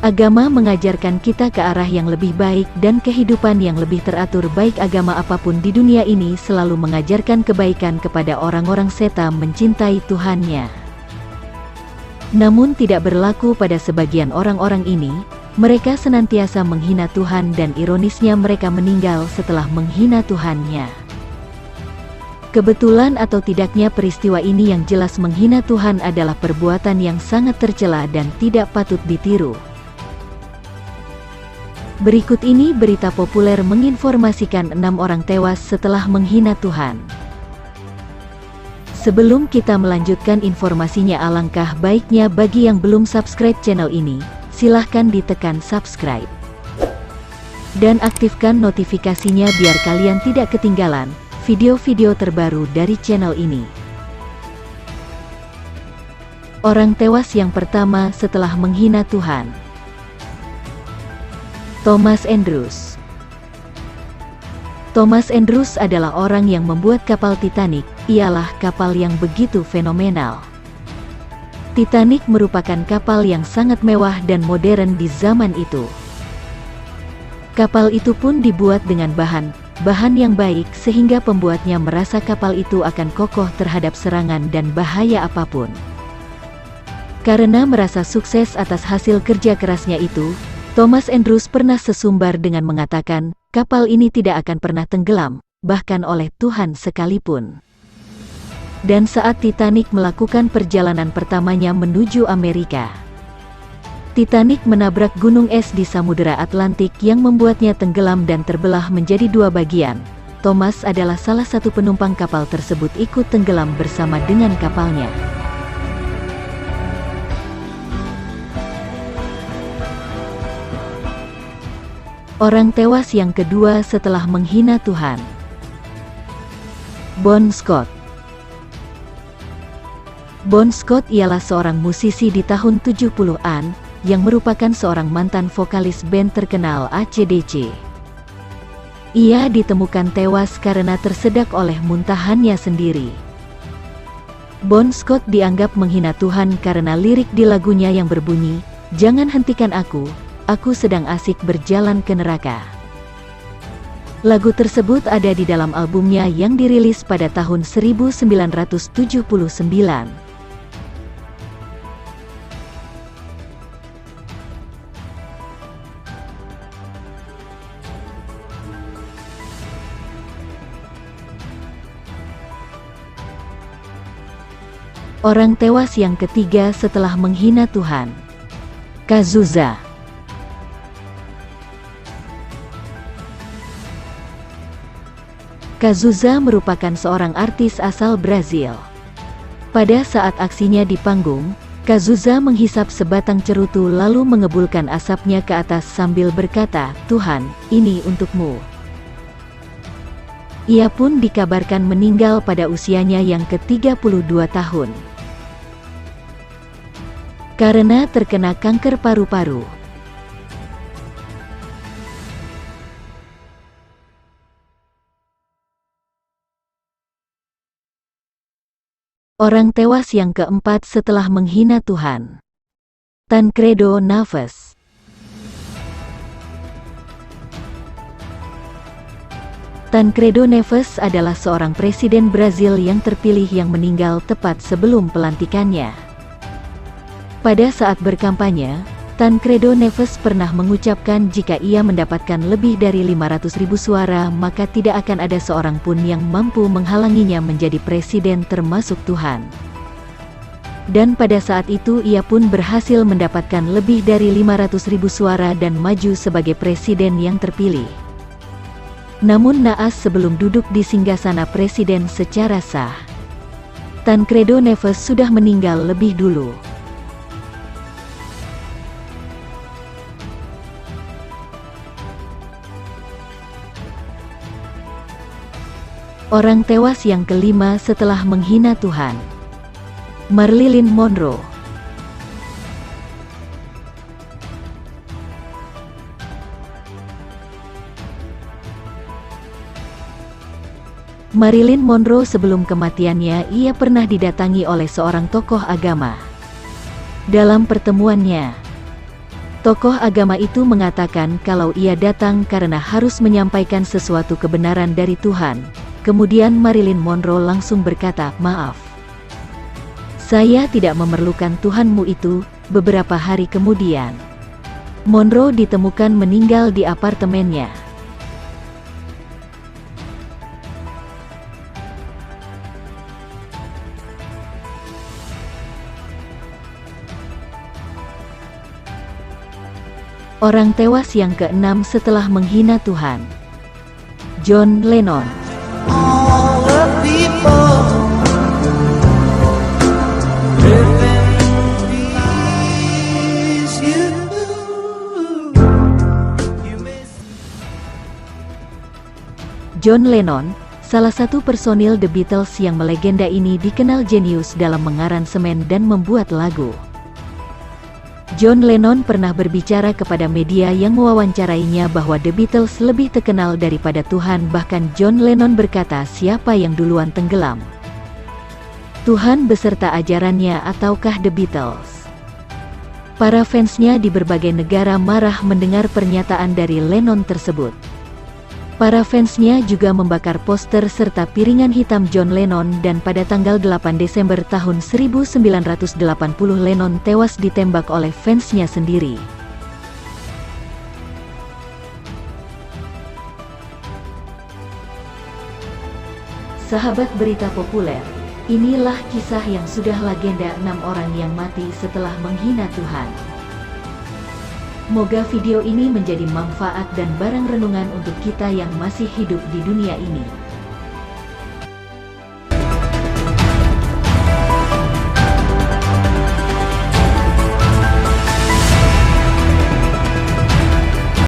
Agama mengajarkan kita ke arah yang lebih baik dan kehidupan yang lebih teratur. Baik agama apapun di dunia ini selalu mengajarkan kebaikan kepada orang-orang serta mencintai Tuhannya. Namun tidak berlaku pada sebagian orang-orang ini, mereka senantiasa menghina Tuhan dan ironisnya mereka meninggal setelah menghina Tuhannya. Kebetulan atau tidaknya peristiwa ini yang jelas menghina Tuhan adalah perbuatan yang sangat tercela dan tidak patut ditiru. Berikut ini berita populer menginformasikan 6 orang tewas setelah menghina Tuhan. Sebelum kita melanjutkan informasinya, alangkah baiknya bagi yang belum subscribe channel ini, silahkan ditekan subscribe. Dan aktifkan notifikasinya biar kalian tidak ketinggalan video-video terbaru dari channel ini. Orang tewas yang pertama setelah menghina Tuhan. Thomas Andrews. Thomas Andrews adalah orang yang membuat kapal Titanic. Ialah kapal yang begitu fenomenal. Titanic merupakan kapal yang sangat mewah dan modern di zaman itu. Kapal itu pun dibuat dengan bahan yang baik sehingga pembuatnya merasa kapal itu akan kokoh terhadap serangan dan bahaya apapun. Karena merasa sukses atas hasil kerja kerasnya itu, Thomas Andrews pernah sesumbar dengan mengatakan, kapal ini tidak akan pernah tenggelam, bahkan oleh Tuhan sekalipun. Dan saat Titanic melakukan perjalanan pertamanya menuju Amerika, Titanic menabrak gunung es di Samudera Atlantik yang membuatnya tenggelam dan terbelah menjadi 2 bagian. Thomas adalah salah satu penumpang kapal tersebut ikut tenggelam bersama dengan kapalnya. Orang tewas yang kedua setelah menghina Tuhan. Bon Scott. Bon Scott ialah seorang musisi di tahun 70-an, yang merupakan seorang mantan vokalis band terkenal AC/DC. Ia ditemukan tewas karena tersedak oleh muntahannya sendiri. Bon Scott dianggap menghina Tuhan karena lirik di lagunya yang berbunyi, "Jangan hentikan aku sedang asik berjalan ke neraka." Lagu tersebut ada di dalam albumnya yang dirilis pada tahun 1979. Orang tewas yang ketiga setelah menghina Tuhan. Cazuza. Cazuza merupakan seorang artis asal Brazil. Pada saat aksinya di panggung, Cazuza menghisap sebatang cerutu lalu mengebulkan asapnya ke atas sambil berkata, "Tuhan, ini untukmu." Ia pun dikabarkan meninggal pada usianya yang ke-32 tahun. Karena terkena kanker paru-paru. Orang tewas yang keempat setelah menghina Tuhan. Tancredo Neves. Tancredo Neves adalah seorang presiden Brazil yang terpilih yang meninggal tepat sebelum pelantikannya. Pada saat berkampanye, Tancredo Neves pernah mengucapkan jika ia mendapatkan lebih dari 500.000 suara maka tidak akan ada seorang pun yang mampu menghalanginya menjadi presiden termasuk Tuhan. Dan pada saat itu ia pun berhasil mendapatkan lebih dari 500.000 suara dan maju sebagai presiden yang terpilih. Namun naas sebelum duduk di singgasana presiden secara sah, Tancredo Neves sudah meninggal lebih dulu. Orang tewas yang kelima setelah menghina Tuhan. Marilyn Monroe. Marilyn Monroe sebelum kematiannya ia pernah didatangi oleh seorang tokoh agama. Dalam pertemuannya, Tokoh agama itu mengatakan kalau ia datang karena harus menyampaikan sesuatu kebenaran dari Tuhan. Kemudian Marilyn Monroe langsung berkata, "Maaf. Saya tidak memerlukan Tuhanmu itu." Beberapa hari kemudian, Monroe ditemukan meninggal di apartemennya. Orang tewas yang ke-6 setelah menghina Tuhan. John Lennon. John Lennon, salah satu personil The Beatles yang melegenda ini, dikenal jenius dalam mengaransemen dan membuat lagu. John Lennon pernah berbicara kepada media yang mewawancarainya bahwa The Beatles lebih terkenal daripada Tuhan. Bahkan John Lennon berkata, siapa yang duluan tenggelam? Tuhan beserta ajarannya ataukah The Beatles? Para fansnya di berbagai negara marah mendengar pernyataan dari Lennon tersebut. Para fansnya juga membakar poster serta piringan hitam John Lennon, dan pada tanggal 8 Desember tahun 1980 Lennon tewas ditembak oleh fansnya sendiri. Sahabat berita populer, inilah kisah yang sudah legenda 6 orang yang mati setelah menghina Tuhan. Moga video ini menjadi manfaat dan barang renungan untuk kita yang masih hidup di dunia ini.